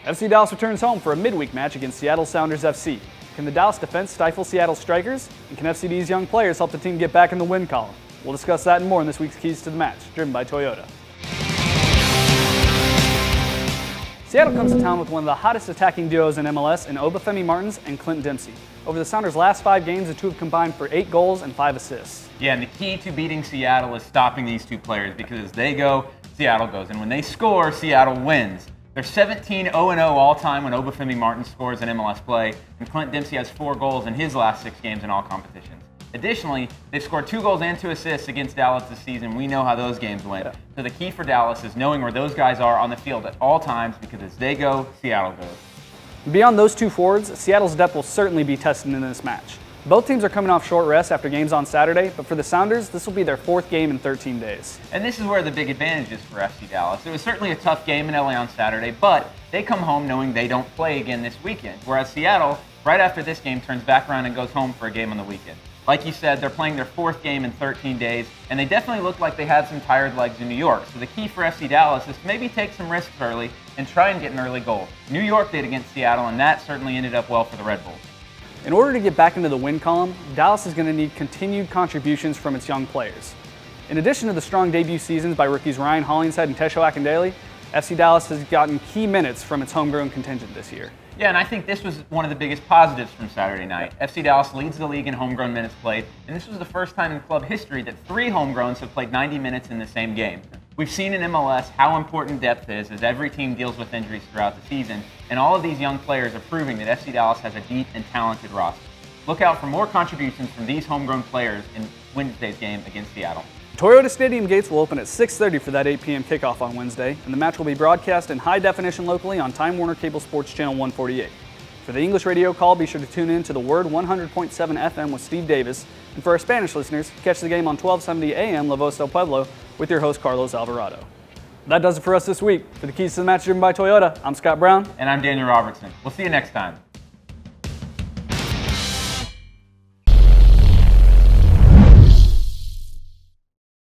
FC Dallas returns home for a midweek match against Seattle Sounders FC. Can the Dallas defense stifle Seattle strikers? And can FCD's young players help the team get back in the win column? We'll discuss that and more in this week's Keys to the Match, driven by Toyota. Seattle comes to town with one of the hottest attacking duos in MLS in Obafemi Martins and Clint Dempsey. Over the Sounders' last 5 games, the two have combined for 8 goals and 5 assists. Yeah, and the key to beating Seattle is stopping these two players, because as they go, Seattle goes. And when they score, Seattle wins. They're 17-0-0 all-time when Obafemi Martins scores in MLS play, and Clint Dempsey has 4 goals in his last 6 games in all competitions. Additionally, they've scored 2 goals and 2 assists against Dallas this season. We know how those games went. So the key for Dallas is knowing where those guys are on the field at all times, because as they go, Seattle goes. Beyond those two forwards, Seattle's depth will certainly be tested in this match. Both teams are coming off short rest after games on Saturday, but for the Sounders, this will be their 4th game in 13 days. And this is where the big advantage is for FC Dallas. It was certainly a tough game in LA on Saturday, but they come home knowing they don't play again this weekend, whereas Seattle, right after this game, turns back around and goes home for a game on the weekend. Like you said, they're playing their 4th game in 13 days, and they definitely look like they had some tired legs in New York. So the key for FC Dallas is to maybe take some risks early and try and get an early goal. New York did against Seattle, and that certainly ended up well for the Red Bulls. In order to get back into the win column, Dallas is going to need continued contributions from its young players. In addition to the strong debut seasons by rookies Ryan Hollingshead and Tesho Akindele, FC Dallas has gotten key minutes from its homegrown contingent this year. Yeah, and I think this was one of the biggest positives from Saturday night. FC Dallas leads the league in homegrown minutes played, and this was the first time in club history that 3 homegrowns have played 90 minutes in the same game. We've seen in MLS how important depth is as every team deals with injuries throughout the season, and all of these young players are proving that FC Dallas has a deep and talented roster. Look out for more contributions from these homegrown players in Wednesday's game against Seattle. Toyota Stadium gates will open at 6:30 for that 8 p.m. kickoff on Wednesday, and the match will be broadcast in high definition locally on Time Warner Cable Sports Channel 148. For the English radio call, be sure to tune in to the Word 100.7 FM with Steve Davis, and for our Spanish listeners, catch the game on 1270 AM La Voz del Pueblo with your host Carlos Alvarado. That does it for us this week. For the Keys to the Match driven by Toyota, I'm Scott Brown. And I'm Daniel Robertson. We'll see you next time.